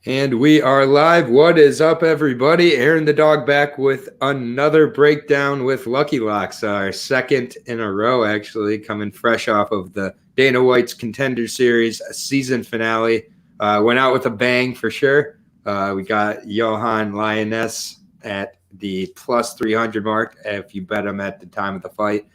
And we are live. What is up, everybody? Aaron the Dog back with another breakdown with Lucky Locks, our second in a row, actually, coming fresh off of the Dana White's Contender Series season finale. Went out with a bang for sure. We got Johan Lioness at the plus 300 mark, if you bet him at the time of the fight,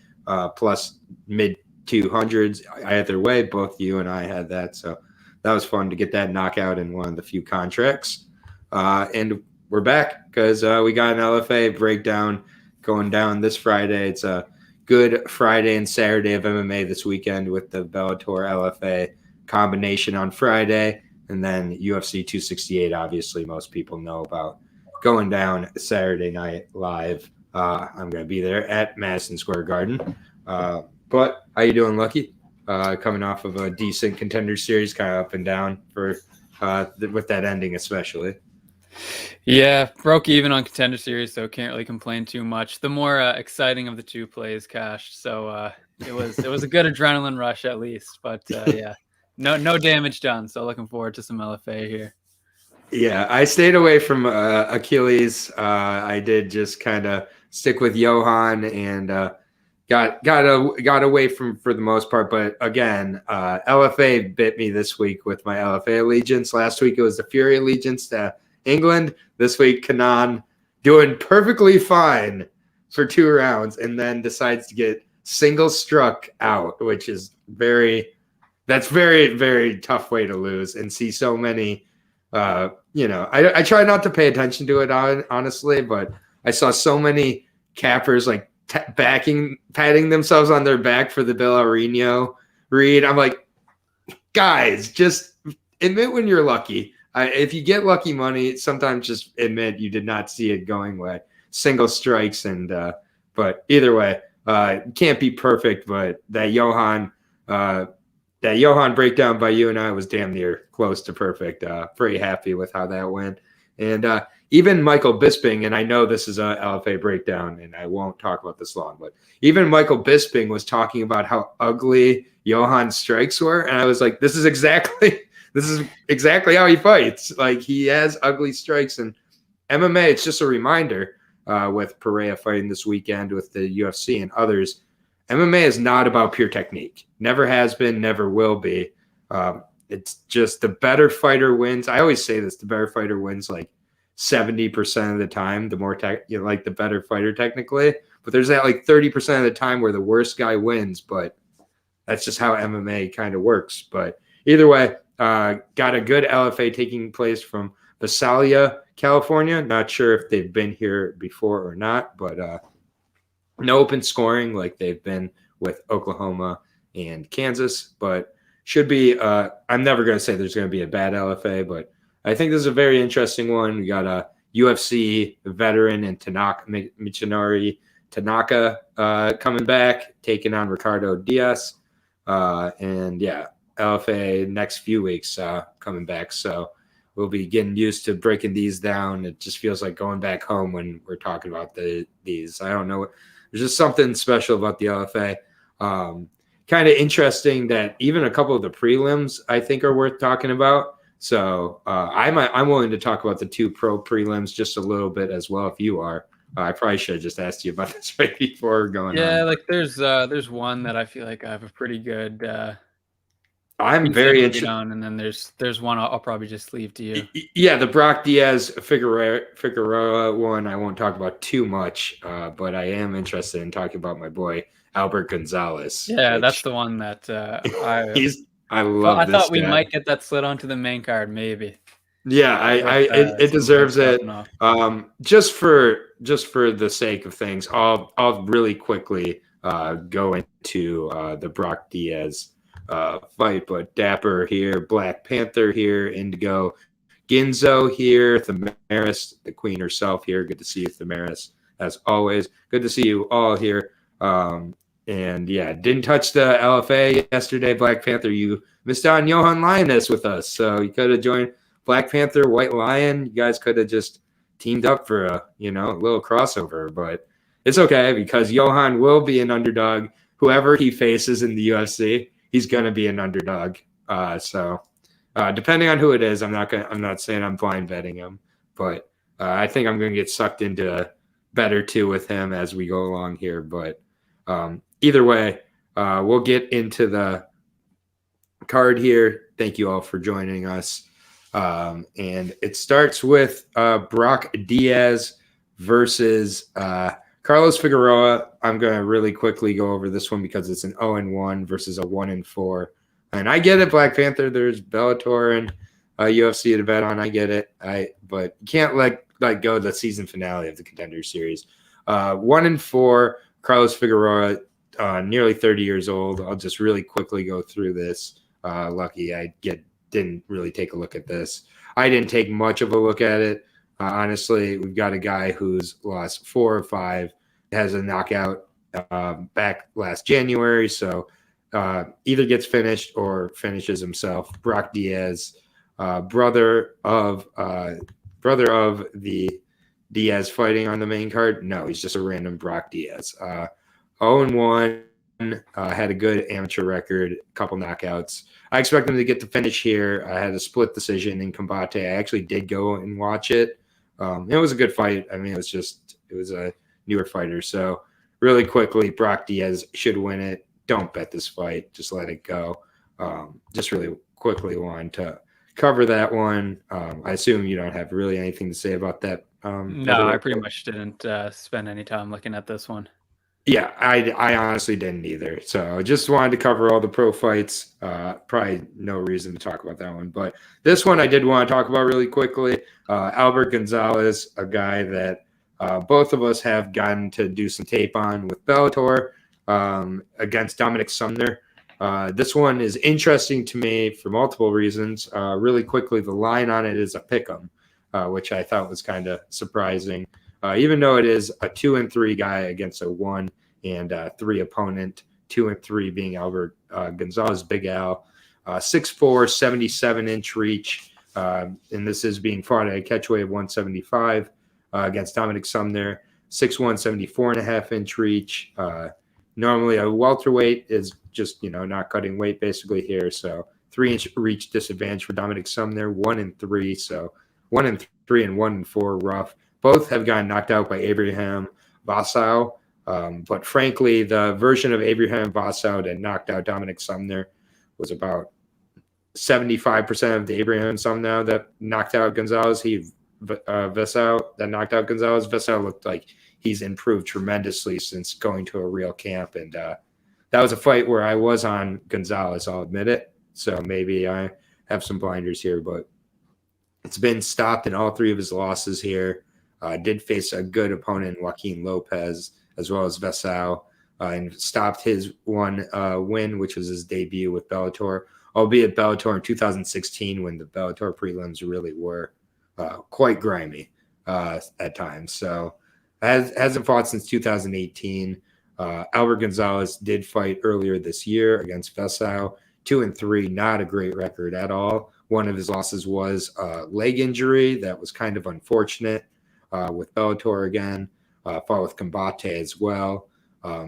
plus mid 200s. Either way, both you and I had that, so that was fun to get that knockout in one of the few contracts. And we're back because we got an LFA breakdown going down this Friday. It's a good Friday and Saturday of MMA this weekend with the Bellator LFA combination on Friday. And then UFC 268, obviously, most people know about going down Saturday night live. I'm going to be there at Madison Square Garden. But how you doing, Lucky? Coming off of a decent Contender Series, kind of up and down for with that ending especially. Yeah, broke even on Contender Series, so can't really complain too much. The more exciting of the two plays cashed, so it was a good adrenaline rush at least. But yeah, no damage done. So looking forward to some LFA here. Yeah, I stayed away from Achilles. I did just kind of stick with Johan and got away from for the most part. But again, LFA bit me this week with my LFA allegiance. Last week it was the Fury allegiance to England. This week Kanan doing perfectly fine for 2 rounds and then decides to get single struck out, which is very, very tough way to lose and see so many. I try not to pay attention to it honestly, but I saw so many cappers like patting themselves on their back for the Bellarino read. I'm like, guys, just admit when you're lucky. If you get lucky money, sometimes just admit you did not see it going way. Single strikes but either way, can't be perfect. But that Johan breakdown by you and I was damn near close to perfect. Pretty happy with how that went. And even Michael Bisping, and I know this is a LFA breakdown, and I won't talk about this long, but even Michael Bisping was talking about how ugly Johan's strikes were, and I was like, this is exactly how he fights. Like, he has ugly strikes, and MMA, it's just a reminder with Pereira fighting this weekend with the UFC and others, MMA is not about pure technique. Never has been, never will be. It's just the better fighter wins. I always say this, the better fighter wins like 70% of the time, the more like the better fighter technically. But there's that like 30% of the time where the worst guy wins, but that's just how MMA kind of works. But either way, got a good LFA taking place from Visalia, California. Not sure if they've been here before or not, but no open scoring like they've been with Oklahoma and Kansas, but should be I'm never going to say there's going to be a bad LFA, but I think this is a very interesting one. We got a UFC veteran and Michinori Tanaka coming back, taking on Ricardo Dias. And yeah, LFA next few weeks coming back. So we'll be getting used to breaking these down. It just feels like going back home when we're talking about these. I don't know. There's just something special about the LFA. Kind of interesting that even a couple of the prelims I think are worth talking about. So I'm willing to talk about the 2 pro prelims just a little bit as well if you are. I probably should have just asked you about this right before going on. Yeah, like there's one that I feel like I have a pretty good I'm very interested on, and then there's one I'll probably just leave to you. Yeah, the Brock Diaz Figueroa one I won't talk about too much, but I am interested in talking about my boy Albert Gonzalez. Yeah, that's the one that I love. I thought we might get that slid onto the main card, maybe. Yeah, it deserves it. Just for the sake of things, I'll really quickly go into the Brock Diaz fight, but Dapper here, Black Panther here, Indigo Ginzo here, Thamaris, the queen herself here. Good to see you, Thamaris, as always. Good to see you all here. And yeah, didn't touch the LFA yesterday, Black Panther. You missed out on Johan Lioness with us, so you could have joined Black Panther, White Lion. You guys could have just teamed up for a little crossover, but it's okay because Johan will be an underdog. Whoever he faces in the UFC, he's going to be an underdog. So Depending on who it is, I'm not saying I'm blind betting him, but I think I'm going to get sucked into a bet or two with him as we go along here. But either way, we'll get into the card here. Thank you all for joining us. And it starts with Brock Diaz versus Carlos Figueroa. I'm going to really quickly go over this one because it's an 0-1 versus a 1-4. And I get it, Black Panther. There's Bellator and UFC to bet on. I get it. But you can't let go of the season finale of the Contender Series. 1-4, Carlos Figueroa, nearly 30 years old. I'll just really quickly go through this. Lucky I didn't really take a look at this. I didn't take much of a look at it. Honestly, we've got a guy who's lost 4 or 5, has a knockout back last January. So either gets finished or finishes himself. Brock Diaz, brother of the Diaz fighting on the main card. No, he's just a random Brock Diaz. 0-1, had a good amateur record, a couple knockouts. I expect him to get the finish here. I had a split decision in Combate. I actually did go and watch it. It was a good fight. I mean, it was a newer fighter. So really quickly, Brock Diaz should win it. Don't bet this fight. Just let it go. Just really quickly wanted to cover that one. I assume you don't have really anything to say about that. No, I pretty much didn't spend any time looking at this one. Yeah, I honestly didn't either. So just wanted to cover all the pro fights. Probably no reason to talk about that one. But this one I did want to talk about really quickly. Albert Gonzalez, a guy that both of us have gotten to do some tape on with Bellator against Dominik Sumner. This one is interesting to me for multiple reasons. Really quickly, the line on it is a pick'em, which I thought was kind of surprising. Even though it is a 2-3 guy against a 1 and 3 opponent, 2 and 3 being Albert Gonzalez, Big Al, 6'4", 77-inch reach, and this is being fought at a catchweight of 175 against Dominik Sumner, 6'1", 74.5-inch reach. Normally a welterweight is just not cutting weight basically here, so 3-inch reach disadvantage for Dominik Sumner, 1-3, so 1-3 and 1-4 rough. Both have gotten knocked out by Abraham Vassau. But frankly, the version of Abraham Vassau that knocked out Dominik Sumner was about 75% of the Abraham Sumner that knocked out Gonzalez. Vassau that knocked out Gonzalez. Vassau looked like he's improved tremendously since going to a real camp. And that was a fight where I was on Gonzalez, I'll admit it. So maybe I have some blinders here, but it's been stopped in all 3 of his losses here. Did face a good opponent, Joaquin Lopez, as well as Vassau, and stopped his one win, which was his debut with Bellator, albeit Bellator in 2016 when the Bellator prelims really were quite grimy at times. So hasn't fought since 2018. Albert Gonzalez did fight earlier this year against Vassau, 2-3, not a great record at all. One of his losses was a leg injury that was kind of unfortunate. With Bellator again, fought with Combate as well.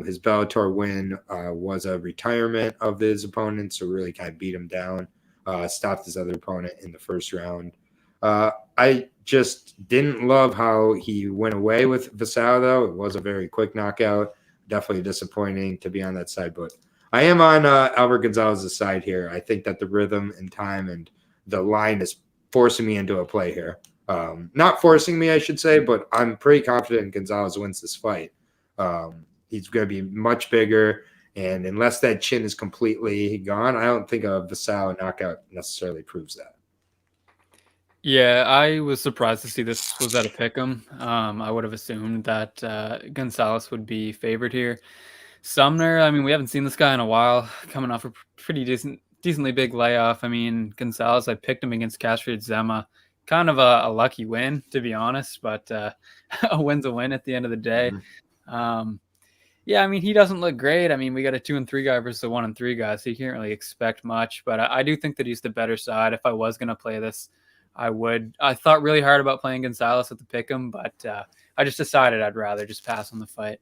His Bellator win was a retirement of his opponent, so really kind of beat him down, stopped his other opponent in the first round. I just didn't love how he went away with Vassau, though. It was a very quick knockout. Definitely disappointing to be on that side, but I am on Albert Gonzalez's side here. I think that the rhythm and time and the line is forcing me into a play here. Not forcing me, I should say, but I'm pretty confident Gonzalez wins this fight. He's going to be much bigger, and unless that chin is completely gone, I don't think a Vassau knockout necessarily proves that. Yeah, I was surprised to see this was at a pick'em. I would have assumed that Gonzalez would be favored here. Sumner, I mean, we haven't seen this guy in a while, coming off a pretty decently big layoff. I mean, Gonzalez, I picked him against Castriot Zema. Kind of a lucky win, to be honest, but a win's a win at the end of the day. Mm-hmm. Yeah, I mean, he doesn't look great. I mean, we got a 2-3 guy versus a 1-3 guy, so you can't really expect much. But I do think that he's the better side. If I was going to play this, I would. I thought really hard about playing Gonzalez at the pick'em, but I just decided I'd rather just pass on the fight.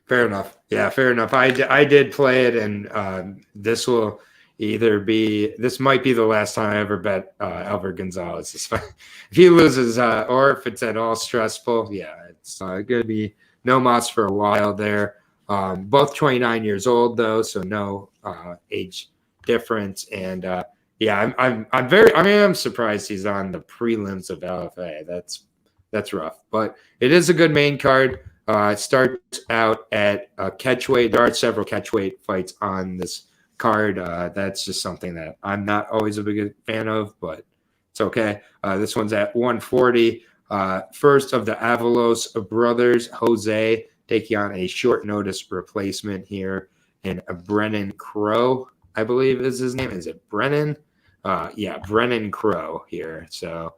Fair enough. Yeah, fair enough. I did play it, and this will this might be the last time I ever bet Albert Gonzalez. If he loses, or if it's at all stressful, yeah, it's going to be no Moss for a while there. Both 29 years old though, so no age difference. And I'm surprised he's on the prelims of LFA. That's rough, but it is a good main card. It starts out at catchweight. There are several catchweight fights on this card. That's just something that I'm not always a big fan of, but it's okay. This one's at 140. First of the Avalos brothers, Jose, taking on a short notice replacement here, and a Brennan Crow, I believe is his name. Is it Brennan? Brennan Crow here. So,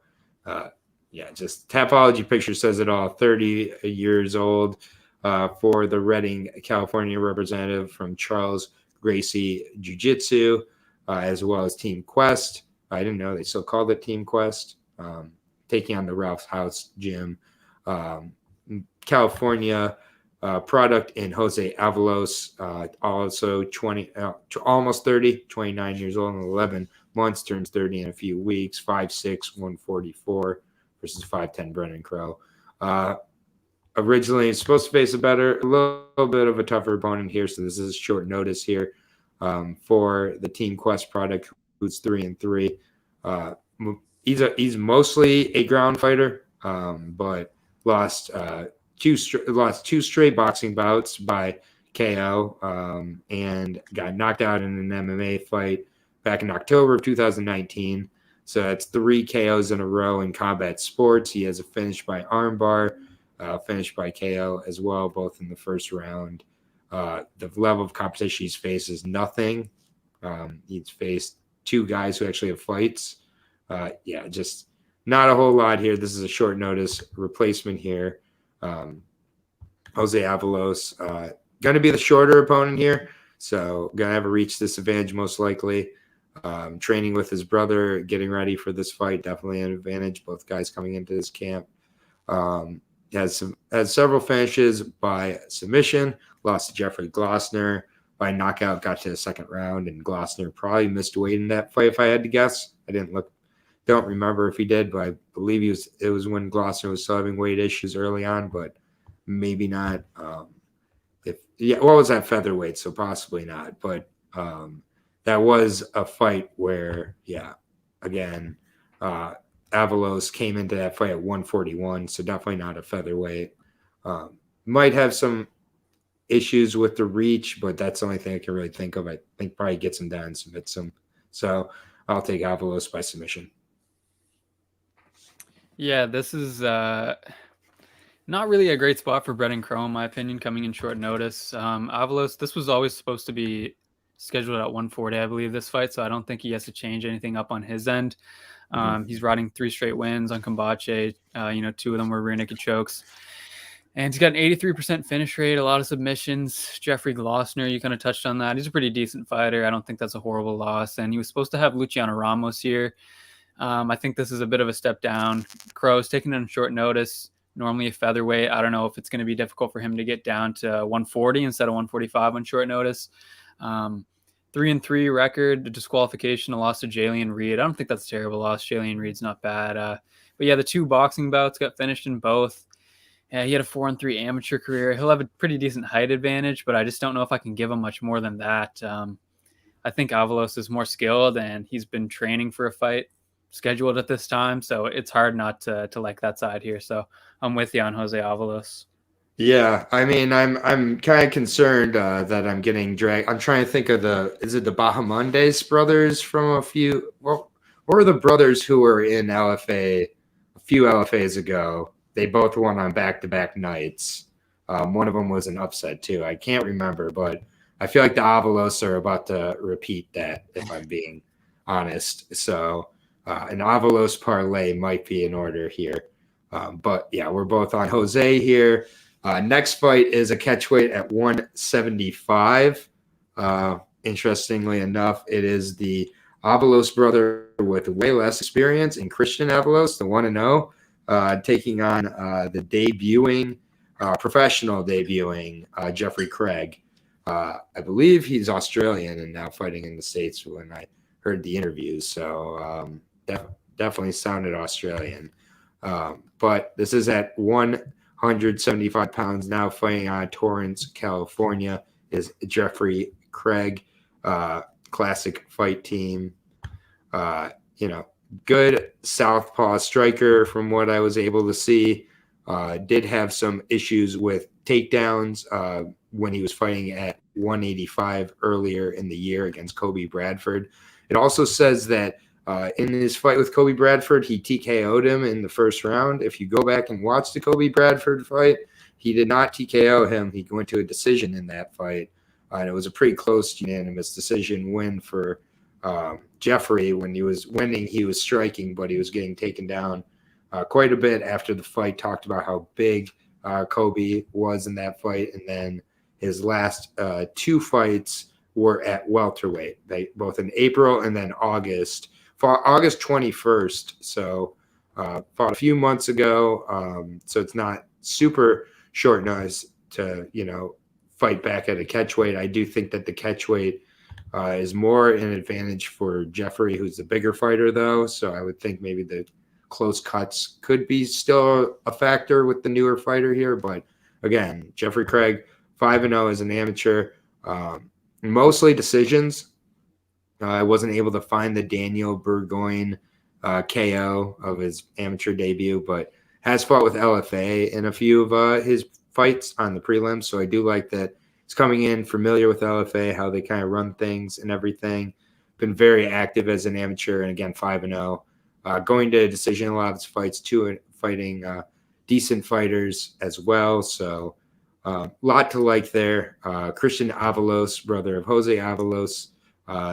just Tapology picture says it all. 30 years old for the Redding, California representative from Charles Gracie Jiu-Jitsu, as well as Team Quest. I didn't know they still called it Team Quest. Taking on the Ralph's House Gym. California product in Jose Avalos, also 20, almost 30, 29 years old and 11 months, turns 30 in a few weeks, 5'6", 144 versus 5'10" Brennan Crow. Originally supposed to face a little bit of a tougher opponent here, so this is short notice here for the Team Quest product, who's 3-3. He's mostly a ground fighter, but lost two straight boxing bouts by KO, and got knocked out in an MMA fight back in October of 2019. So that's 3 KOs in a row in combat sports. He has a finish by armbar, finished by KO as well, both in the first round. The level of competition he's faced is nothing. He's faced 2 guys who actually have fights. Just not a whole lot here. This is a short notice replacement here. Jose Avalos going to be the shorter opponent here, so going to have a reach disadvantage most likely. Training with his brother, getting ready for this fight, definitely an advantage. Both guys coming into this camp. Has several finishes by submission. Lost to Jeffrey Glossner by knockout. Got to the second round, and Glossner probably missed weight in that fight if I had to guess. I don't remember if he did, but I believe it was when Glossner was still having weight issues early on, but maybe not. What was that, featherweight? So possibly not, but that was a fight where, again, Avalos came into that fight at 141, so definitely not a featherweight. Might have some issues with the reach, but that's the only thing I can really think of. I think probably gets him down and submits him. So I'll take Avalos by submission. Yeah, this is not really a great spot for Brennan Crow, in my opinion, coming in short notice. Avalos, this was always supposed to be scheduled at 140, I believe, this fight, so I don't think he has to change anything up on his end. He's riding 3 straight wins on Camacho. 2 of them were rear naked chokes. And he's got an 83% finish rate, a lot of submissions. Jeffrey Glossner, you kind of touched on that. He's a pretty decent fighter. I don't think that's a horrible loss. And he was supposed to have Luciano Ramos here. I think this is a bit of a step down. Crow's taking it on short notice, normally a featherweight. I don't know if it's going to be difficult for him to get down to 140 instead of 145 on short notice. 3-3 record, a disqualification, a loss to Jalen Reed. I don't think that's a terrible loss. Jalen Reed's not bad. But yeah, the 2 boxing bouts got finished in both. Yeah, he had a 4-3 amateur career. He'll have a pretty decent height advantage, but I just don't know if I can give him much more than that. I think Avalos is more skilled, and he's been training for a fight scheduled at this time, so it's hard not to like that side here. So I'm with you on Jose Avalos. Yeah, I mean, I'm kind of concerned that I'm getting dragged. I'm trying to think of is it the Bahamondes brothers from a few? Well, what were the brothers who were in LFA a few LFAs ago? They both won on back-to-back nights. One of them was an upset too. I can't remember, but I feel like the Avalos are about to repeat that, if I'm being honest. So an Avalos parlay might be in order here. But yeah, we're both on Jose here. Next fight is a catchweight at 175. Interestingly enough, it is the Avalos brother with way less experience in Christian Avalos, the 1-0, taking on the professional debuting Jeffrey Craig. I believe he's Australian and now fighting in the States when I heard the interviews. So definitely sounded Australian. But this is at 175 pounds now, fighting out of Torrance, California, is Jeffrey Craig. Classic fight team. Good southpaw striker from what I was able to see. Did have some issues with takedowns when he was fighting at 185 earlier in the year against Kobe Bradford. It also says that in his fight with Kobe Bradford, he TKO'd him in the first round. If you go back and watch the Kobe Bradford fight, he did not TKO him. He went to a decision in that fight. And it was a pretty close unanimous decision win for Jeffrey. When he was winning, he was striking, but he was getting taken down quite a bit after the fight. Talked about how big Kobe was in that fight. And then his last two fights were at welterweight, both in April and then August. Fought August 21st, so fought a few months ago. So it's not super short notice to, fight back at a catchweight. I do think that the catchweight is more an advantage for Jeffrey, who's the bigger fighter, though. So I would think maybe the close cuts could be still a factor with the newer fighter here. But again, Jeffrey Craig, 5-0 as an amateur, mostly decisions. I wasn't able to find the Daniel Burgoyne KO of his amateur debut, but has fought with LFA in a few of his fights on the prelims. So I do like that he's coming in familiar with LFA, how they kind of run things and everything. Been very active as an amateur, and again, 5-0. Going to a decision in a lot of his fights too, and fighting decent fighters as well. So a lot to like there. Christian Avalos, brother of Jose Avalos,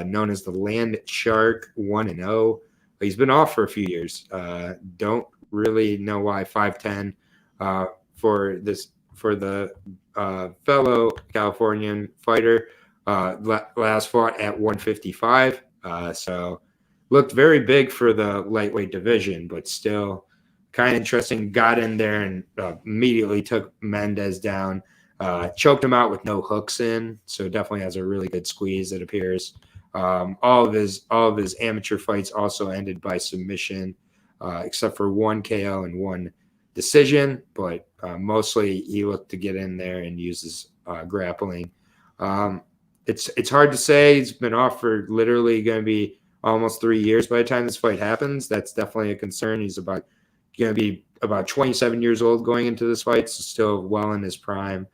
known as the Land Shark, 1-0. He's been off for a few years. Don't really know why. 5'10 for the fellow Californian fighter. Last fought at 155. So looked very big for the lightweight division, but still kind of interesting. Got in there and immediately took Mendez down. Choked him out with no hooks in, so definitely has a really good squeeze, it appears. All of his amateur fights also ended by submission, except for one KO and one decision, but mostly he looked to get in there and use his grappling. It's hard to say. He's been off for literally going to be almost 3 years by the time this fight happens. That's definitely a concern. He's going to be about 27 years old going into this fight, so still well in his prime.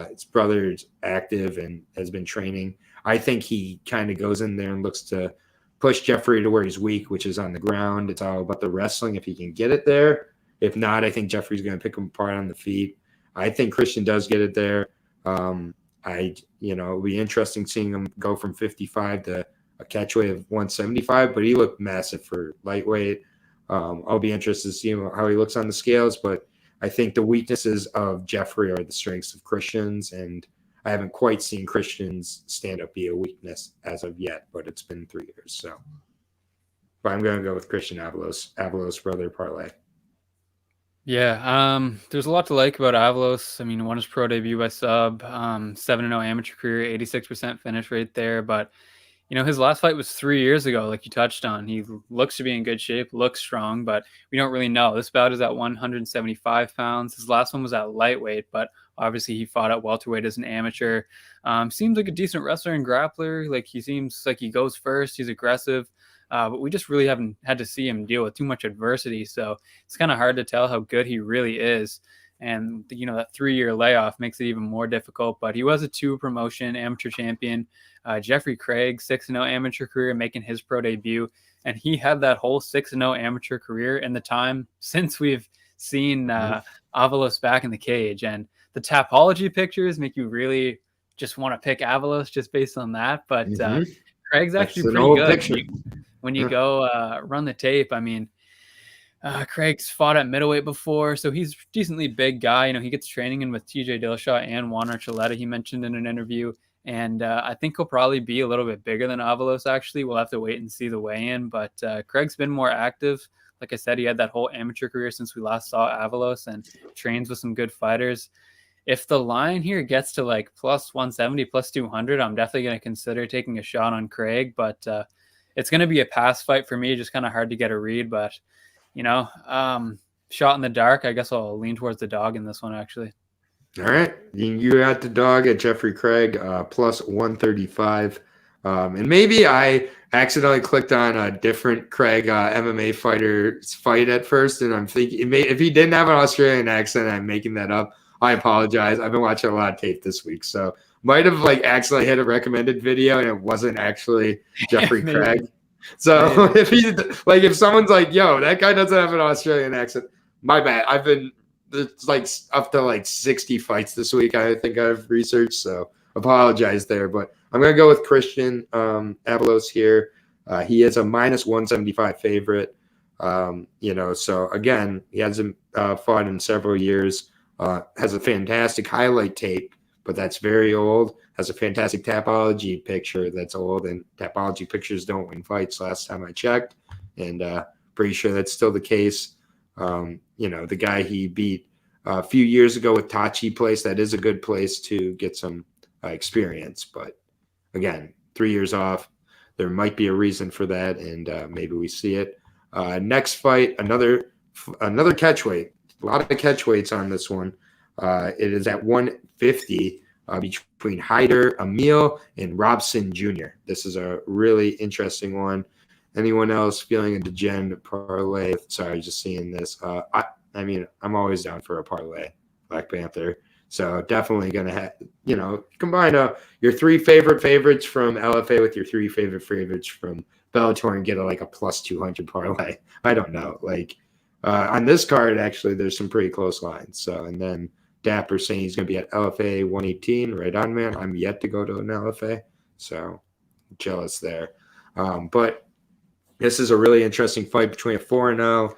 His brother's active and has been training. I think he kind of goes in there and looks to push Jeffrey to where he's weak, which is on the ground. It's all about the wrestling if he can get it there. If not, I think Jeffrey's going to pick him apart on the feet. I think Christian does get it there. It'll be interesting seeing him go from 55 to a catchweight of 175, but he looked massive for lightweight. I'll be interested to see how he looks on the scales, but I think the weaknesses of Jeffrey are the strengths of Christian's, and I haven't quite seen Christian's stand-up be a weakness as of yet, but it's been 3 years. So, but I'm going to go with Christian Avalos brother parlay. Yeah, there's a lot to like about Avalos. I mean, won his pro debut by sub, 7-0 amateur career, 86% finish rate there. But, his last fight was 3 years ago, like you touched on. He looks to be in good shape, looks strong, but we don't really know. This bout is at 175 pounds. His last one was at lightweight, but obviously he fought at welterweight as an amateur. Seems like a decent wrestler and grappler. Like, he seems like he goes first. He's aggressive. But we just really haven't had to see him deal with too much adversity. So it's kind of hard to tell how good he really is. And, that 3-year layoff makes it even more difficult. But he was a 2-promotion amateur champion. Jeffrey Craig, 6-0 amateur career, making his pro debut. And he had that whole 6-0 amateur career in the time since we've seen Avalos back in the cage. And the Tapology pictures make you really just want to pick Avalos just based on that. But Craig's actually pretty good. Picture. When you go run the tape, I mean, Craig's fought at middleweight before, so he's a decently big guy. He gets training in with TJ Dillashaw and Juan Archuleta, he mentioned in an interview. And I think he'll probably be a little bit bigger than Avalos, actually. We'll have to wait and see the weigh-in. But Craig's been more active. Like I said, he had that whole amateur career since we last saw Avalos and trains with some good fighters. if the line here gets to like plus 170, plus 200, I'm definitely going to consider taking a shot on Craig. But it's going to be a pass fight for me. Just kind of hard to get a read. But, shot in the dark, I guess I'll lean towards the dog in this one, actually. All right. You got the dog at Jeffrey Craig, plus 135. And maybe I accidentally clicked on a different Craig MMA fighter's fight at first. And I'm thinking, if he didn't have an Australian accent, I'm making that up. I apologize. I've been watching a lot of tape this week. So might have accidentally hit a recommended video and it wasn't actually Jeffrey Craig. So if someone's like, yo, that guy doesn't have an Australian accent, my bad. It's up to 60 fights this week, I think I've researched, so apologize there. But I'm going to go with Christian Avalos here. He is a minus 175 favorite. So again, he hasn't fought in several years. Has a fantastic highlight tape, but that's very old. Has a fantastic Tapology picture that's old, and Tapology pictures don't win fights last time I checked, and pretty sure that's still the case. The guy he beat a few years ago with Tachi place, that is a good place to get some experience. But again, 3 years off, there might be a reason for that, and maybe we see it. Next fight, another catchweight. A lot of catchweights on this one. It is at 150 between Emil and Robson Jr. This is a really interesting one. Anyone else feeling a degen parlay? Sorry, just seeing this. I'm always down for a parlay, Black Panther. So definitely going to combine your three favorites from LFA with your three favorites from Bellator and get a plus 200 parlay. I don't know. On this card, actually, there's some pretty close lines. So, and then Dapper saying he's going to be at LFA 118. Right on, man. I'm yet to go to an LFA. So jealous there. But this is a really interesting fight between a 4-0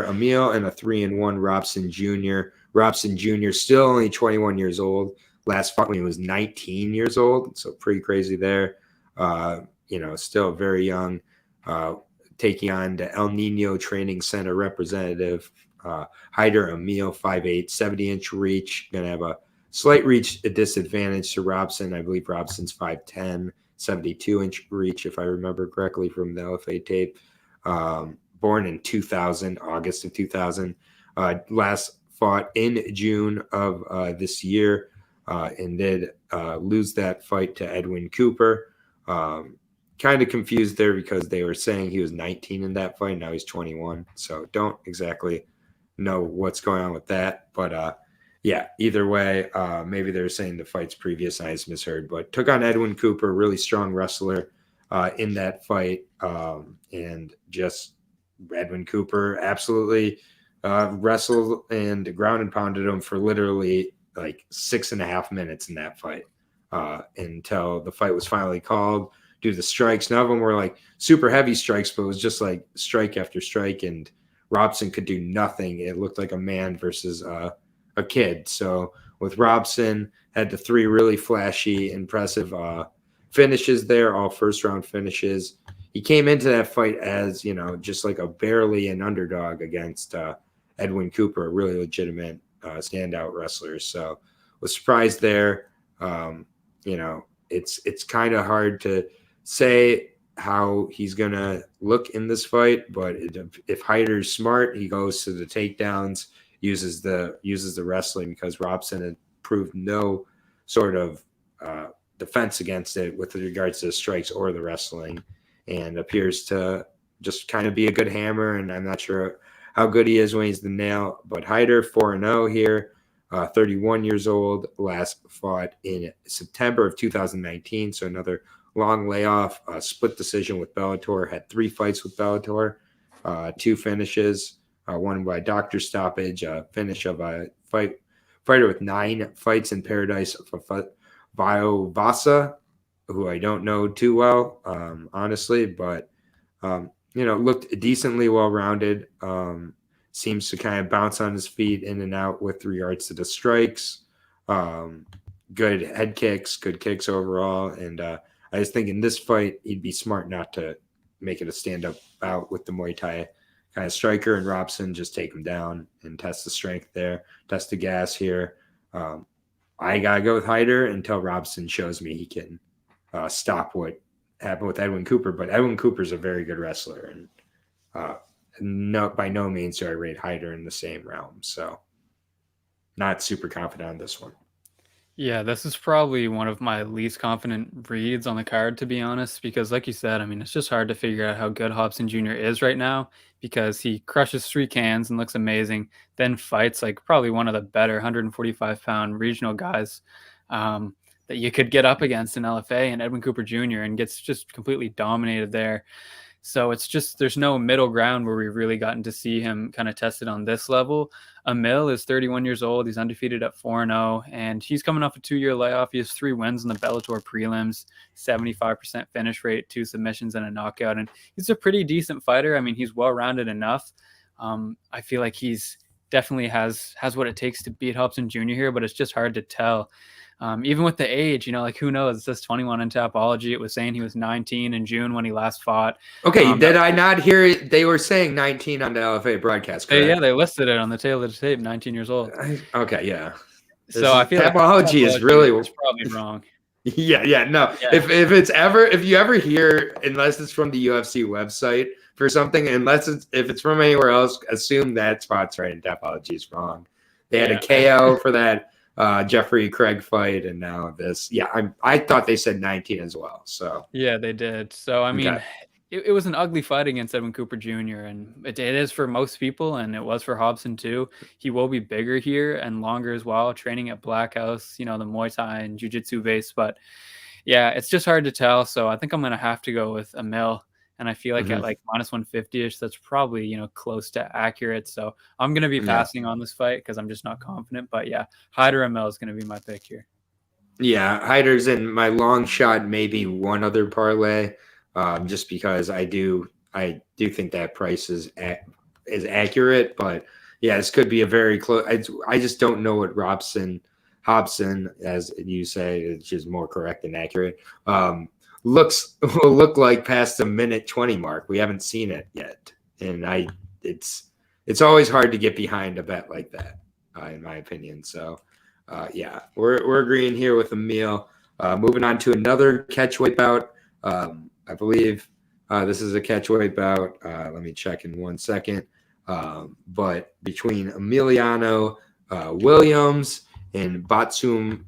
Emil and a 3-1 Robson Jr. Robson Jr. still only 21 years old. Last fought when he was 19 years old, so pretty crazy there. Still very young. Taking on the El Nino Training Center representative, Emil, 5'8", 70-inch reach. Going to have a slight reach disadvantage to Robson. I believe Robson's 5'10", 72-inch reach, if I remember correctly from the LFA tape. Born in 2000, August of 2000. Last fought in June of this year and did lose that fight to Edwin Cooper. Kind of confused there because they were saying he was 19 in that fight. Now he's 21. So don't exactly know what's going on with that. But either way, maybe they're saying the fight's previous. I just misheard. But took on Edwin Cooper, really strong wrestler in that fight. And just Edwin Cooper absolutely wrestled and ground and pounded him for literally 6.5 minutes in that fight until the fight was finally called. Do the strikes. None of them were super heavy strikes, but it was just strike after strike, and Robson could do nothing. It looked like a man versus a kid. So with Robson, had the 3 really flashy, impressive finishes there, all first-round finishes. He came into that fight as, just barely an underdog against Edwin Cooper, a really legitimate standout wrestler. So was surprised there. It's kind of hard to say how he's going to look in this fight, but if Hyder's smart, he goes to the takedowns, uses the wrestling, because Robson had proved no sort of defense against it with regards to the strikes or the wrestling, and appears to just kind of be a good hammer. And I'm not sure how good he is when he's the nail, but Hyder 4-0 here, 31 years old, last fought in September of 2019. So another long layoff, split decision with Bellator, had 3 fights with Bellator, 2 finishes, one by doctor stoppage, finish of a fighter with 9 fights in Paradise, Viovasa, who I don't know too well, honestly, but, looked decently well-rounded, seems to kind of bounce on his feet in and out with regards to the strikes, good head kicks, good kicks overall, and I just think in this fight, he'd be smart not to make it a stand-up bout with the Muay Thai kind of striker, and Robson just take him down and test the strength there, test the gas here. I gotta go with Hyder until Robson shows me he can stop what happened with Edwin Cooper. But Edwin Cooper's a very good wrestler, and no, by no means do I rate Hyder in the same realm. So, not super confident on this one. Yeah, this is probably one of my least confident reads on the card, to be honest, because like you said, I mean, it's just hard to figure out how good Hobson Jr. is right now because he crushes 3 cans and looks amazing, then fights like probably one of the better 145-pound regional guys that you could get up against in LFA, and Edwin Cooper Jr., and gets just completely dominated there. So it's just there's no middle ground where we've really gotten to see him kind of tested on this level. Emil is 31 years old. He's undefeated at 4-0, and he's coming off a 2-year layoff. He has 3 wins in the Bellator prelims, 75% finish rate, 2 submissions, and a knockout. And he's a pretty decent fighter. I mean, he's well-rounded enough. I feel like he's definitely has what it takes to beat Hobson Jr. here, but it's just hard to tell. Even with the age, like, who knows? It says 21 in Tapology. It was saying he was 19 in June when he last fought. Okay, did I not hear it? They were saying 19 on the LFA broadcast, correct? Yeah, they listed it on the tail of the tape, 19 years old. Okay, yeah. So I feel Tapology is really probably wrong. Yeah, no. Yeah. If you ever hear, unless it's from the UFC website for something, if it's from anywhere else, assume that spot's right and Tapology is wrong. They had a KO for that Jeffrey Craig fight, and now this. Yeah, I thought they said 19 as well. So yeah, they did. So I mean, it was an ugly fight against Edwin Cooper Jr., and it is for most people, and it was for Hobson too. He will be bigger here and longer as well, training at Black House, the Muay Thai and Jiu-Jitsu base. But yeah, it's just hard to tell. So I think I'm gonna have to go with Emil. And I feel like at like minus 150-ish, that's probably, close to accurate. So I'm going to be passing on this fight because I'm just not confident. But yeah, Hyder Emil is going to be my pick here. Yeah, Hyder's in my long shot, maybe one other parlay, just because I do think that price is accurate. But yeah, this could be a very close. I just don't know what Hobson, as you say, is just more correct and accurate. Will look like past the minute 20 mark. We haven't seen it yet, and it's always hard to get behind a bet like that, in my opinion. So, yeah, we're agreeing here with Emil. Moving on to another catchweight bout. I believe this is a catchweight bout. Let me check in 1 second. But between Emiliano Williams and Batsum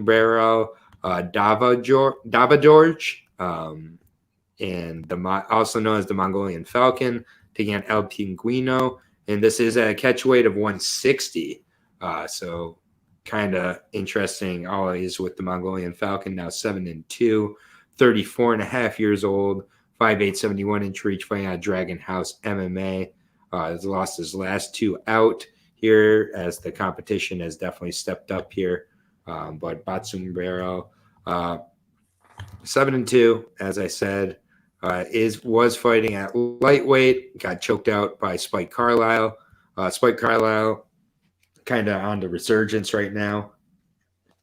Barrow. Dava George, and also known as the Mongolian Falcon, taking on El Pinguino, and this is a catchweight of 160. So kind of interesting always with the Mongolian Falcon, now 7-2, 34 and a half years old, 5'8", 71-inch reach, fighting out Dragon House MMA. Has lost his last 2 out here as the competition has definitely stepped up here. But Batsum Barrow, 7-2, as I said, was fighting at lightweight, got choked out by Spike Carlisle. Spike Carlisle kind of on the resurgence right now.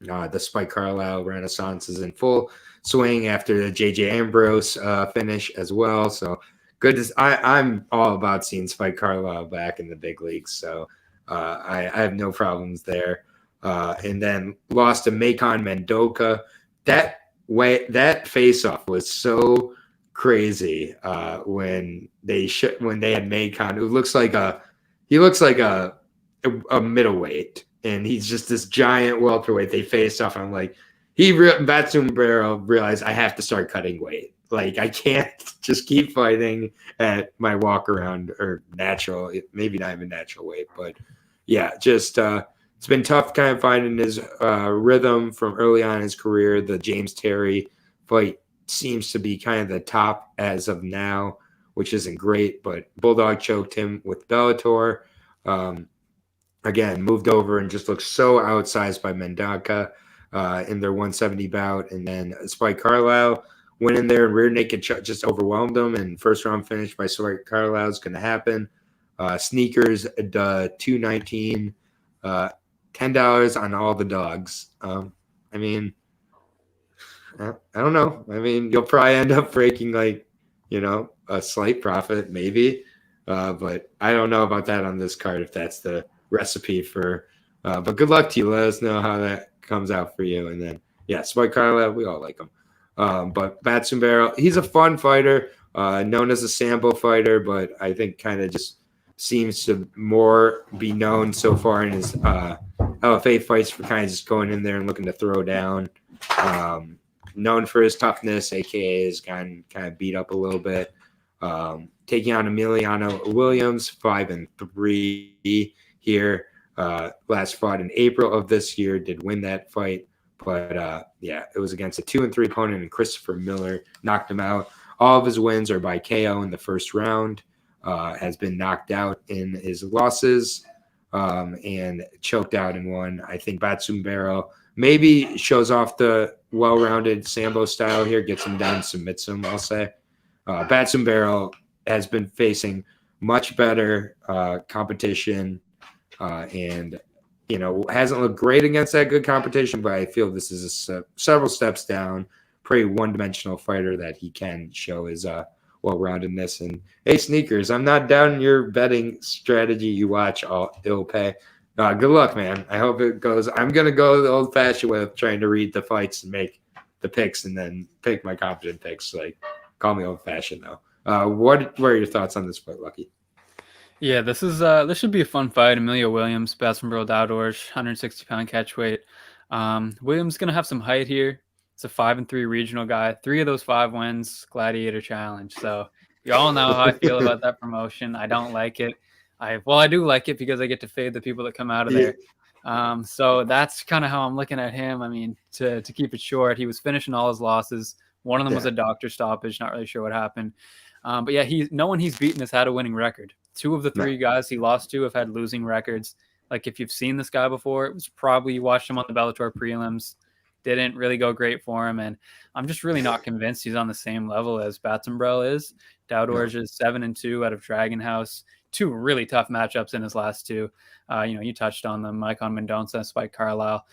The Spike Carlisle renaissance is in full swing after the JJ Ambrose finish as well. So good. I'm all about seeing Spike Carlisle back in the big leagues. So I have no problems there. And then lost to Macon Mendoka. That face-off was so crazy when they had Macon, who looks like a middleweight, and he's just this giant welterweight. They faced off. I'm like, Batsum Barrow realized I have to start cutting weight. Like, I can't just keep fighting at my walk around or natural, maybe not even natural weight, but yeah, just it's been tough kind of finding his rhythm from early on in his career. The James Terry fight seems to be kind of the top as of now, which isn't great, but Bulldog choked him with Bellator. Again, moved over and just looked so outsized by Mendoka in their 170 bout. And then Spike Carlisle went in there and rear naked just overwhelmed him. And first round finish by Spike Carlisle is going to happen. Sneakers, 219, $10 on all the dogs. I mean, I don't know. I mean, you'll probably end up breaking a slight profit, maybe. But I don't know about that on this card, if that's the recipe for But good luck to you. Let us know how that comes out for you. And then, yeah, Spike Carlisle, we all like him. But Batsum Barrel, he's a fun fighter, known as a sambo fighter, but I think kind of just seems to more be known so far in his LFA fights for kind of just going in there and looking to throw down. Known for his toughness, aka has gotten kind of beat up a little bit. Taking on Emiliano Williams, 5-3 here. Last fought in April of this year, did win that fight. But yeah, it was against a 2-3 opponent, and Christopher Miller knocked him out. All of his wins are by KO in the first round. Has been knocked out in his losses and choked out in one. I think Batsum Barrel maybe shows off the well-rounded sambo style here, gets him down, submits him, I'll say. Batsum Barrel has been facing much better competition and, you know, hasn't looked great against that good competition, but I feel this is several steps down, pretty one-dimensional fighter that he can show his well-roundedness. And, hey, Sneakers, I'm not doubting your betting strategy. You watch, it'll pay. Good luck, man. I hope it goes. I'm going to go the old-fashioned way of trying to read the fights and make the picks and then pick my confident picks. Like, call me old-fashioned, though. What are your thoughts on this fight, Lucky? Yeah, this should be a fun fight. Emilio Williams, Batsum Barrel Dowdors, 160-pound catch weight. Williams going to have some height here. It's a 5-3 regional guy. 3 of those 5 wins, Gladiator Challenge. So you all know how I feel about that promotion. I don't like it. I do like it because I get to fade the people that come out of there. So that's kind of how I'm looking at him. I mean, to keep it short, he was finishing all his losses. One of them was a doctor stoppage. Not really sure what happened. But yeah, no one he's beaten has had a winning record. 2 of the 3 guys he lost to have had losing records. Like, if you've seen this guy before, it was probably you watched him on the Bellator prelims. Didn't really go great for him, and I'm just really not convinced he's on the same level as Batsum Barrel is. Dowdors is 7-2 out of Dragon House. 2 really tough matchups in his last 2. You touched on them, Micon Mendonça, Spike Carlisle.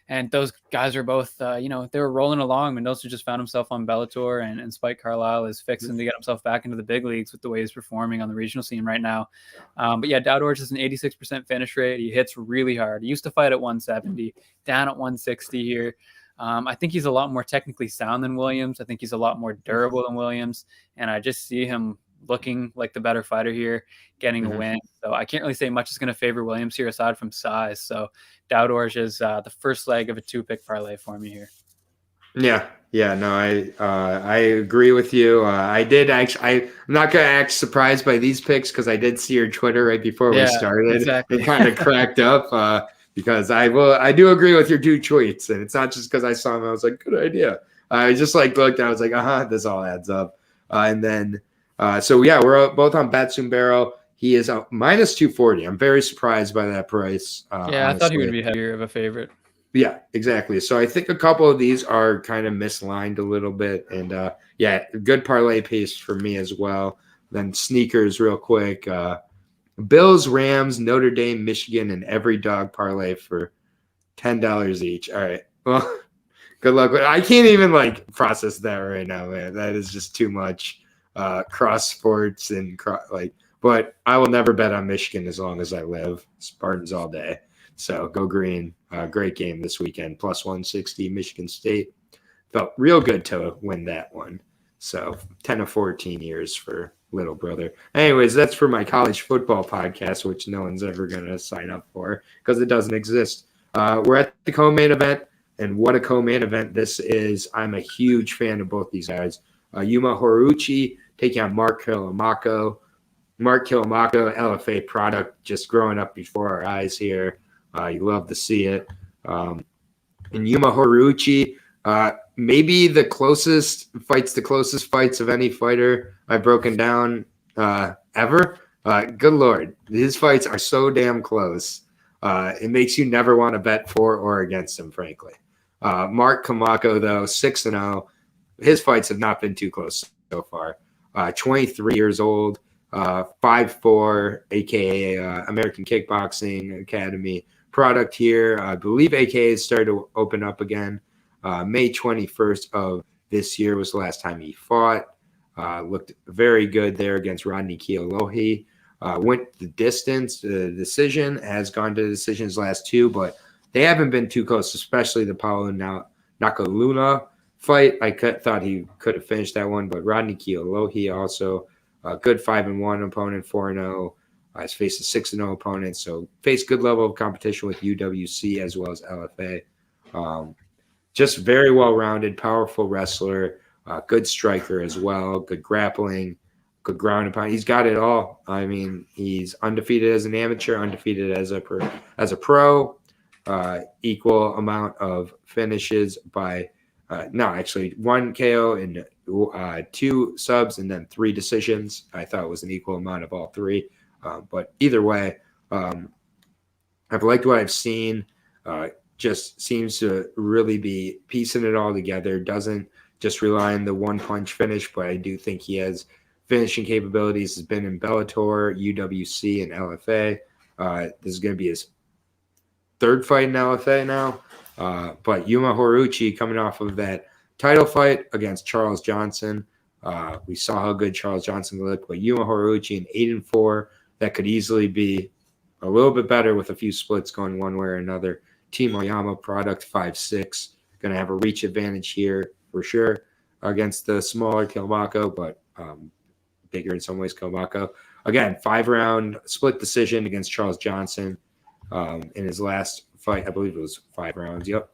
And those guys are both, they were rolling along. Mendoza just found himself on Bellator, and Spike Carlisle is fixing to get himself back into the big leagues with the way he's performing on the regional scene right now. But yeah, Dowdors is an 86% finish rate. He hits really hard. He used to fight at 170, down at 160 here. I think he's a lot more technically sound than Williams. I think he's a lot more durable than Williams. And I just see him looking like the better fighter here, getting a win. So I can't really say much is going to favor Williams here aside from size. So Dowdors is the first leg of a 2-pick parlay for me here. No, I agree with you. I did actually. I'm not gonna act surprised by these picks because I did see your Twitter right before we started. Exactly. It kind of cracked up because I do agree with your 2 tweets, and it's not just because I saw them. I was like, good idea. I just looked. I was like, this all adds up. And then we're both on Batsum Barrel. He is minus 240. I'm very surprised by that price. Honestly. I thought he would be heavier of a favorite. Yeah, exactly. So I think a couple of these are kind of mislined a little bit. And good parlay piece for me as well. Then Sneakers real quick. Bills, Rams, Notre Dame, Michigan, and every dog parlay for $10 each. All right. Well, good luck. I can't even process that right now, man. That is just too much cross sports and but I will never bet on Michigan as long as I live. Spartans all day. So go green. Great game this weekend. Plus 160 Michigan State. Felt real good to win that one. So 10 of 14 years for little brother. Anyways, that's for my college football podcast, which no one's ever going to sign up for because it doesn't exist. We're at the co-main event, and what a co-main event this is. I'm a huge fan of both these guys. Yuma Horuchi taking on Mark Camacho. Mark Camacho, LFA product, just growing up before our eyes here. You love to see it. And Yuma Horuchi, maybe the closest fights of any fighter I've broken down ever. Good Lord. His fights are so damn close. It makes you never want to bet for or against him, frankly. Mark Camacho, though, 6-0. His fights have not been too close so far. 23 years old, 5'4", a.k.a. American Kickboxing Academy product here. I believe AKA has started to open up again. May 21st of this year was the last time he fought. Looked very good there against Rodney Kiolohi. went the distance. The decision has gone to decisions last two, but they haven't been too close, especially the Paulo Nakaluna fight. I thought he could have finished that one, but Rodney Kiolohi also a good 5-1 opponent, 4-0. Has faced a 6-0 opponent, so faced good level of competition with UWC as well as LFA. Just very well-rounded, powerful wrestler, good striker as well, good grappling, good ground and pound. He's got it all. I mean, he's undefeated as an amateur, undefeated as a pro. Equal amount of finishes by one KO and 2 subs and then 3 decisions. I thought it was an equal amount of all 3. But either way, I've liked what I've seen. Just seems to really be piecing it all together. Doesn't just rely on the one-punch finish, but I do think he has finishing capabilities. Has been in Bellator, UWC, and LFA. This is going to be his 3rd fight in LFA now. But Yuma Horuchi coming off of that title fight against Charles Johnson. We saw how good Charles Johnson looked, but Yuma Horuchi an 8-4. That could easily be a little bit better with a few splits going one way or another. Team Oyama product 5'6". Going to have a reach advantage here for sure against the smaller Camacho, but bigger in some ways Camacho. Again, 5-round split decision against Charles Johnson in his last fight. I believe it was 5 rounds. Yep.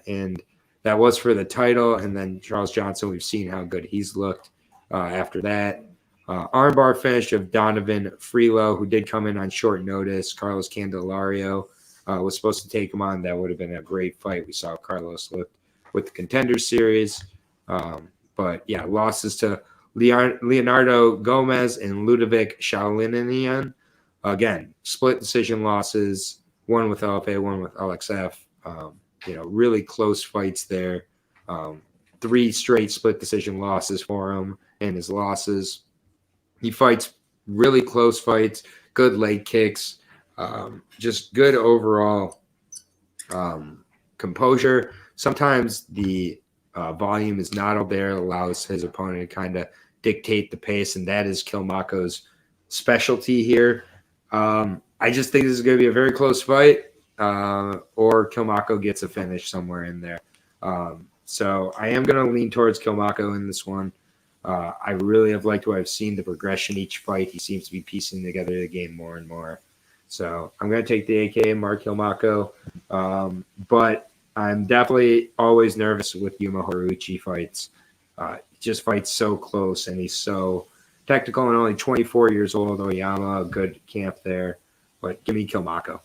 And that was for the title. And then Charles Johnson, we've seen how good he's looked after that. Armbar finish of Donovan Freelo, who did come in on short notice. Carlos Candelario was supposed to take him on. That would have been a great fight. We saw Carlos look with the Contender Series. But, yeah, losses to Leonardo Gomez and Ludovic Shaolinian. Again, split decision losses, one with LFA, one with LXF. Really close fights there. 3 straight split decision losses for him and his losses. He fights really close fights, good leg kicks, just good overall composure. Sometimes the volume is not all there, allows his opponent to kind of dictate the pace, and that is Kilmaco's specialty here. I just think this is going to be a very close fight, or Kilmaco gets a finish somewhere in there. So I am going to lean towards Kilmaco in this one. I really have liked what I've seen, the progression each fight. He seems to be piecing together the game more and more. So I'm going to take the AKA Mark Kilmaco. But I'm definitely always nervous with Yuma Horuchi fights. He just fights so close, and he's so technical and only 24 years old. Oyama, a good camp there. But give me Kilmaco.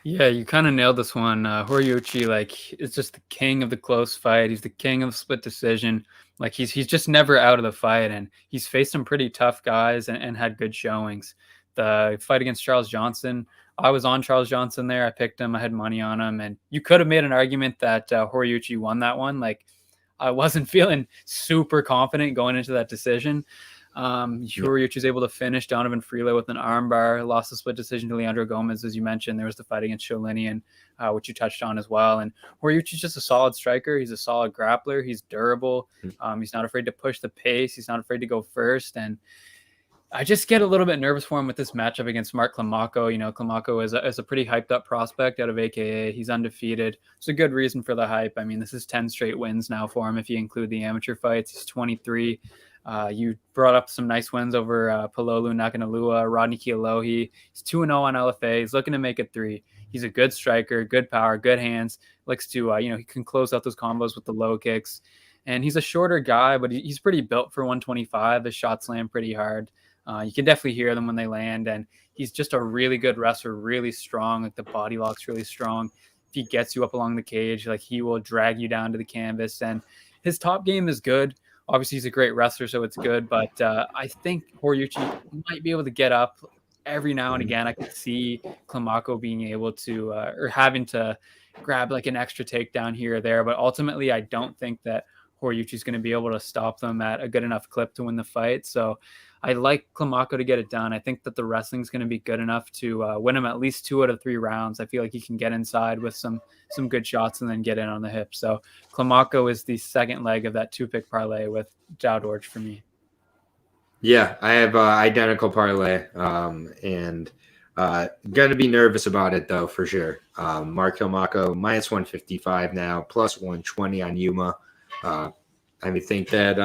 Yeah, you kind of nailed this one. Horuchi, is just the king of the close fight. He's the king of the split decision. He's just never out of the fight, and he's faced some pretty tough guys and had good showings. The fight against Charles Johnson, I was on Charles Johnson there. I picked him. I had money on him, and you could have made an argument that Horuchi won that one. I wasn't feeling super confident going into that decision. Horuchi was able to finish Donovan Freelo with an armbar, lost the split decision to Leandro Gomez, as you mentioned. There was the fight against Sholinian, which you touched on as well. And Horuchi's just a solid striker. He's a solid grappler. He's durable. He's not afraid to push the pace. He's not afraid to go first. And I just get a little bit nervous for him with this matchup against Mark Camacho. Camacho is a pretty hyped up prospect out of AKA. He's undefeated. It's a good reason for the hype. I mean, this is 10 straight wins now for him if you include the amateur fights. He's 23. You brought up some nice wins over Palolu Nakanalua, Rodney Kiolohi. He's 2-0 on LFA. He's looking to make it 3. He's a good striker, good power, good hands. Likes to, he can close out those combos with the low kicks. And he's a shorter guy, but he's pretty built for 125. His shots land pretty hard. You can definitely hear them when they land. And he's just a really good wrestler, really strong. The body lock's really strong. If he gets you up along the cage, he will drag you down to the canvas. And his top game is good. Obviously, he's a great wrestler, so it's good. But I think Horuchi might be able to get up every now and again. I could see Camacho being able to or having to grab an extra takedown here or there. But ultimately, I don't think that Horuchi is going to be able to stop them at a good enough clip to win the fight. So I like Camacho to get it done. I think that the wrestling is going to be good enough to win him at least 2 out of 3 rounds. I feel like he can get inside with some good shots and then get in on the hip. So Camacho is the second leg of that 2-pick parlay with Dow Dorch for me. Yeah, I have identical parlay, and going to be nervous about it though for sure. Mark Kilmako minus 155 now, plus 120 on Yuma. Uh, I would think that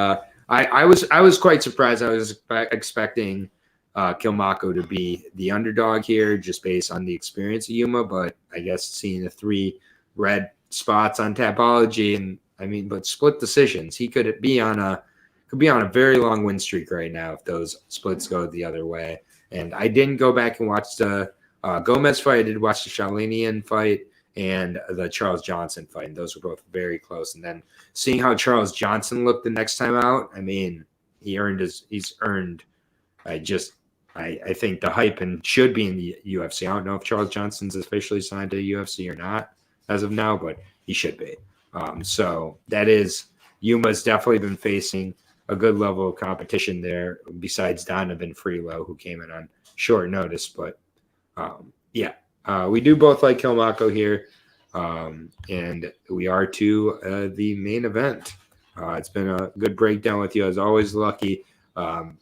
I was quite surprised. I was expecting Kilmako to be the underdog here, just based on the experience of Yuma. But I guess seeing the 3 red spots on Tapology, and I mean, but split decisions, he could be on a very long win streak right now if those splits go the other way. And I didn't go back and watch the Gomez fight. I did watch the Shalinian fight and the Charles Johnson fight, and those were both very close. And then seeing how Charles Johnson looked the next time out, I mean, he's earned. I think the hype and should be in the UFC. I don't know if Charles Johnson's officially signed to UFC or not as of now, but he should be. So that is Yuma's definitely been facing a good level of competition there, besides Donovan Freelo, who came in on short notice. But we do both like Kilmako here, and we are to the main event. It's been a good breakdown with you, as always, Lucky.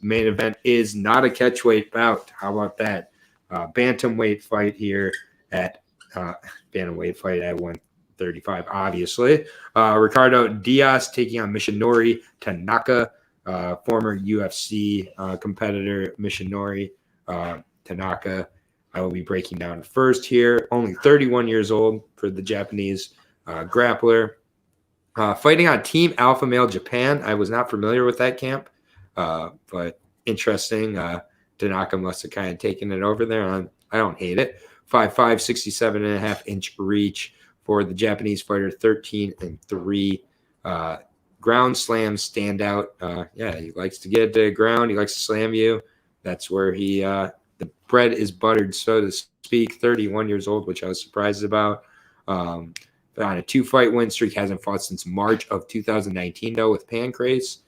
Main event is not a catchweight bout. How about that? Bantamweight fight here at bantamweight fight at 135, obviously. Ricardo Dias taking on Michinori Tanaka, former UFC competitor Michinori Tanaka. I will be breaking down first here. Only 31 years old for the Japanese grappler. Fighting on Team Alpha Male Japan. I was not familiar with that camp, but interesting. Tanaka must have kind of taken it over there. I don't hate it. 5'5", 67.5-inch reach for the Japanese fighter, 13-3. Ground slam standout. He likes to get to the ground. He likes to slam you. That's where the bread is buttered, so to speak. 31 years old, which I was surprised about. On a 2-fight win streak, hasn't fought since March of 2019, though, with Pancrase.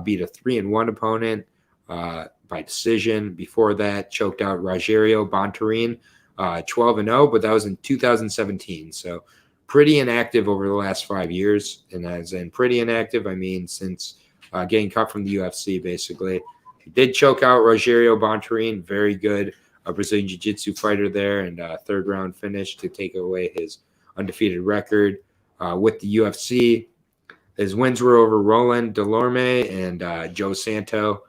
Beat a 3-1 opponent by decision. Before that, choked out Rogerio Bontorin, 12-0, but that was in 2017. So pretty inactive over the last 5 years. And as in pretty inactive, I mean since getting cut from the UFC, basically. He did choke out Rogerio Bontorin, very good Brazilian Jiu-Jitsu fighter there, and third round finish to take away his undefeated record with the UFC. His wins were over Roland Delorme and Joe Soto,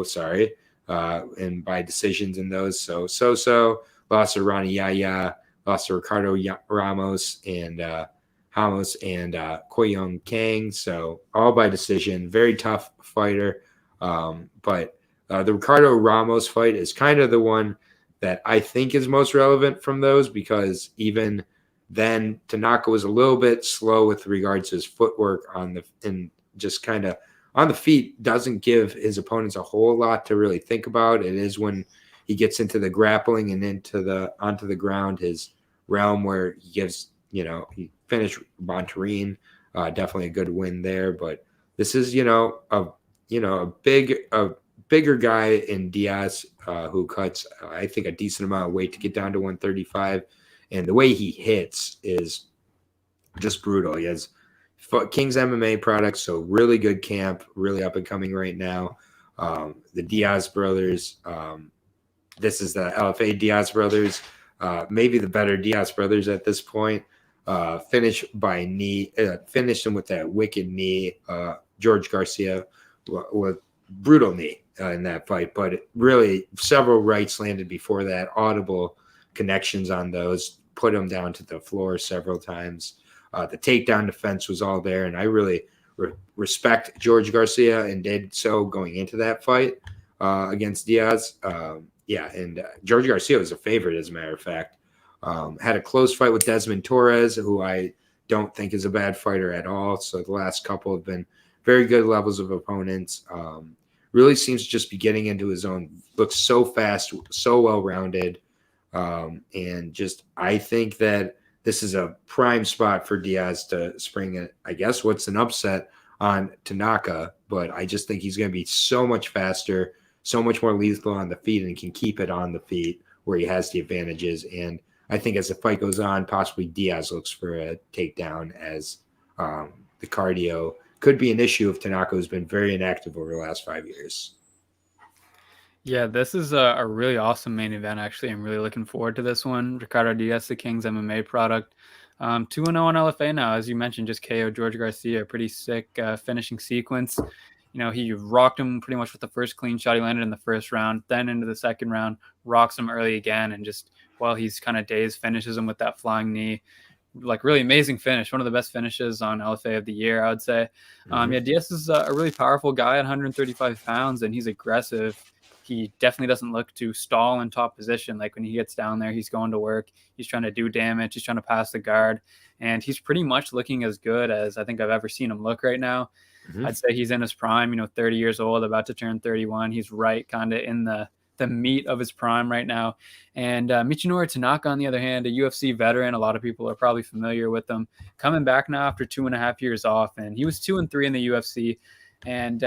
sorry, and by decisions in those. So Soso lost to Ronnie Yaya, lost to Ricardo Ramos and Koyong Kang. So all by decision. Very tough fighter. But the Ricardo Ramos fight is kind of the one that I think is most relevant from those, because even then Tanaka was a little bit slow with regards to his footwork and just kind of on the feet, doesn't give his opponents a whole lot to really think about. It is when he gets into the grappling and onto the ground, his realm, where he gives, he finished Bontorin, definitely a good win there. But this is, a bigger guy in Diaz, who cuts, I think, a decent amount of weight to get down to 135. And the way he hits is just brutal. He has King's MMA products, so really good camp, really up and coming right now. The Diaz brothers, this is the LFA Diaz brothers, maybe the better Diaz brothers at this point. Finished him with that wicked knee. George Garcia with brutal knee in that fight, but really several rights landed before that, audible connections on those, put him down to the floor several times. The takedown defense was all there, and I really respect George Garcia and did so going into that fight against Diaz. And George Garcia was a favorite, as a matter of fact. Had a close fight with Desmond Torres, who I don't think is a bad fighter at all. So the last couple have been very good levels of opponents. Really seems to just be getting into his own. Looks so fast, so well-rounded. And just, I think that this is a prime spot for Diaz to spring it. I guess what's an upset on Tanaka, but I just think he's going to be so much faster, so much more lethal on the feet, and can keep it on the feet where he has the advantages. And I think as the fight goes on, possibly Diaz looks for a takedown as the cardio could be an issue if Tanaka has been very inactive over the last 5 years. Yeah, this is a really awesome main event, actually. I'm really looking forward to this one. Ricardo Dias, the King's MMA product. 2-0 on LFA now, as you mentioned, just KO George Garcia. Pretty sick finishing sequence. He rocked him pretty much with the first clean shot he landed in the first round. Then into the second round, rocks him early again. And just while he's kind of dazed, finishes him with that flying knee. Like, really amazing finish. One of the best finishes on LFA of the year, I would say. Yeah, Diaz is a really powerful guy at 135 pounds, and he's aggressive. He definitely doesn't look to stall in top position. Like, when he gets down there, he's going to work. He's trying to do damage. He's trying to pass the guard. And he's pretty much looking as good as I think I've ever seen him look right now. I'd say he's in his prime, 30 years old, about to turn 31. He's right kind of in the meat of his prime right now. And Michinori Tanaka, on the other hand, a UFC veteran. A lot of people are probably familiar with him. Coming back now after 2.5 years off. And he was 2-3 in the UFC. And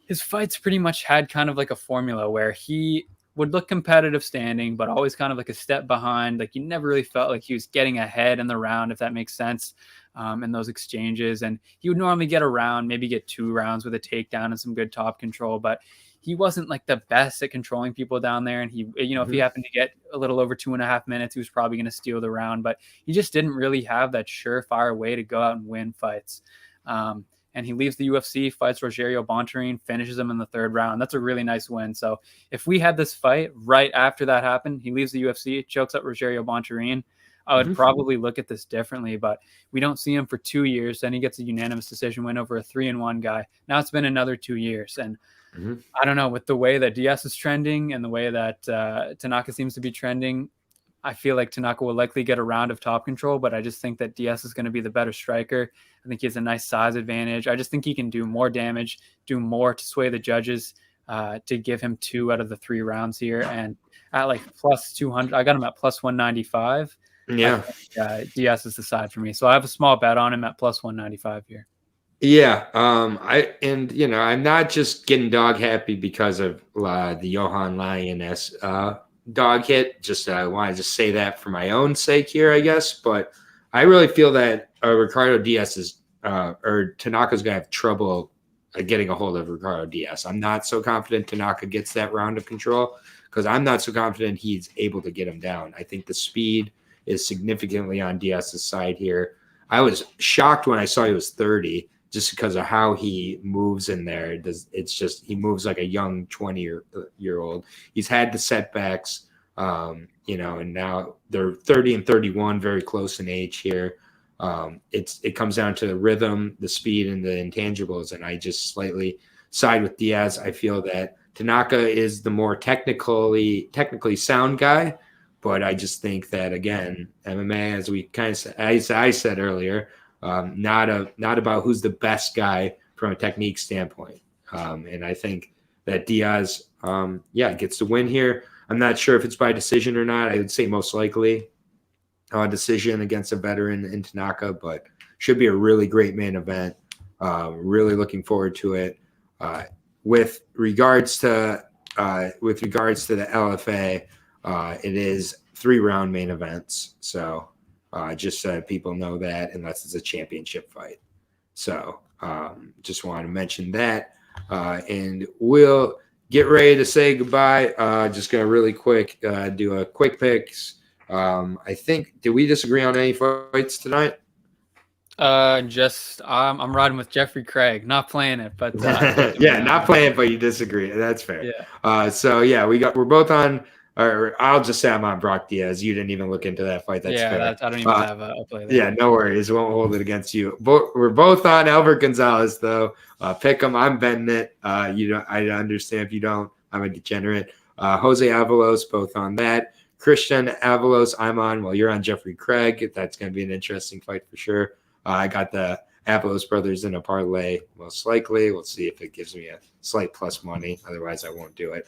his fights pretty much had kind of like a formula where he would look competitive standing, but always kind of like a step behind. Like, you never really felt like he was getting ahead in the round, if that makes sense, in those exchanges. And he would normally get around, maybe get 2 rounds with a takedown and some good top control, but he wasn't like the best at controlling people down there. And he, if he happened to get a little over 2.5 minutes, he was probably going to steal the round, but he just didn't really have that surefire way to go out and win fights. And he leaves the UFC, fights Rogerio Bontorin, finishes him in the 3rd round. That's a really nice win. So if we had this fight right after that happened, he leaves the UFC, chokes up Rogerio Bontorin, I would probably look at this differently. But we don't see him for 2 years. Then he gets a unanimous decision win over a 3-1 guy. Now it's been another 2 years. And I don't know, with the way that Diaz is trending and the way that Tanaka seems to be trending, I feel like Tanaka will likely get a round of top control, but I just think that Diaz is going to be the better striker. I think he has a nice size advantage. I just think he can do more damage, do more to sway the judges, to give him 2 out of the 3 rounds here. And at like plus 200, I got him at plus 195. Yeah. Diaz is the side for me. So I have a small bet on him at plus 195 here. Yeah. I'm not just getting dog happy because of the Johan Lioness dog hit. Just I want to just say that for my own sake here, I guess. But I really feel that Ricardo Diaz is or Tanaka's gonna have trouble getting a hold of Ricardo Diaz. I'm not so confident Tanaka gets that round of control because I'm not so confident he's able to get him down. I think the speed is significantly on Diaz's side here. I was shocked when I saw he was 30 just because of how he moves in there. It's just he moves like a young 20-year-old. He's had the setbacks, and now they're 30 and 31, very close in age here. It comes down to the rhythm, the speed, and the intangibles, and I just slightly side with Diaz. I feel that Tanaka is the more technically sound guy, but I just think that, again, MMA, as we kind of as I said earlier, not about who's the best guy from a technique standpoint. And I think that Diaz, gets the win here. I'm not sure if it's by decision or not. I would say most likely decision against a veteran in Tanaka, but should be a really great main event. Really looking forward to it. With regards to the LFA, it is 3-round main events. So just so people know that, unless it's a championship fight. So just want to mention that. And we'll get ready to say goodbye. Just going to really quick do a quick picks. I think, did we disagree on any fights tonight? I'm riding with Jeffrey Craig, not playing it, but not playing it, but you disagree. That's fair. Yeah. We're both on. Or I'll just say I'm on Brock Diaz. You didn't even look into that fight. That's fair. I don't even have a play there. Yeah, no worries. Won't hold it against you. We're both on Albert Gonzalez, though. Pick him. I'm betting it. I understand if you don't. I'm a degenerate. Jose Avalos, both on that. Christian Avalos, I'm on. Well, you're on Jeffrey Craig. That's going to be an interesting fight for sure. I got the Avalos brothers in a parlay, most likely. We'll see if it gives me a slight plus money. Otherwise, I won't do it.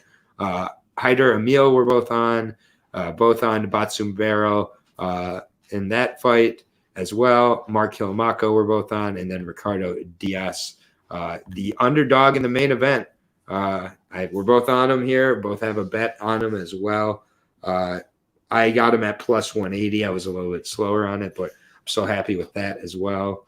Hyder Emil, we're both on Batsum Barrel in that fight as well. Mark Kilmako, we're both on, and then Ricardo Diaz, the underdog in the main event. We're both on him here. Both have a bet on him as well. I got him at plus 180. I was a little bit slower on it, but I'm so happy with that as well.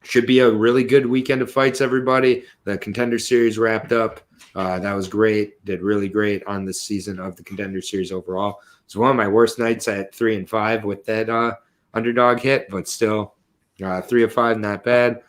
should be a really good weekend of fights, everybody. The Contender Series wrapped up. That was great. Did really great on this season of the Contender Series overall. It's one of my worst nights at 3 and 5 with that underdog hit, but still 3 of 5, not bad.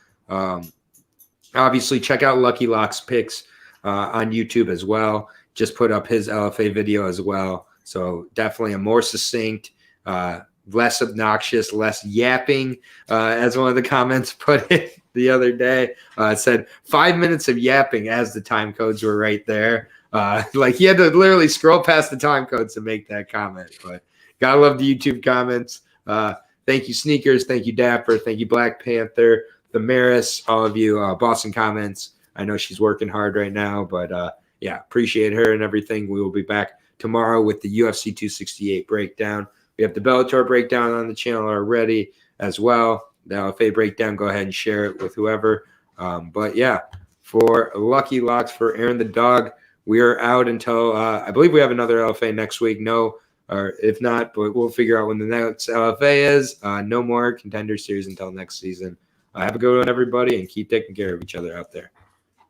Obviously, check out Lucky Lock's picks on YouTube as well. Just put up his LFA video as well. So definitely a more succinct, less obnoxious, less yapping, as one of the comments put it the other day. It said 5 minutes of yapping as the time codes were right there. Like he had to literally scroll past the time codes to make that comment. But gotta love the YouTube comments. Thank you, Sneakers. Thank you, Dapper. Thank you, Black Panther, the Maris, all of you, Boston Comments. I know she's working hard right now, but yeah, appreciate her and everything. We will be back tomorrow with the UFC 268 breakdown. We have the Bellator breakdown on the channel already as well. The LFA breakdown, go ahead and share it with whoever. But yeah, for Lucky Locks, for Aaron the Dog, we are out until I believe we have another LFA next week. No, or if not, but we'll figure out when the next LFA is. No more Contender Series until next season. Have a good one, everybody, and keep taking care of each other out there.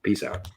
Peace out.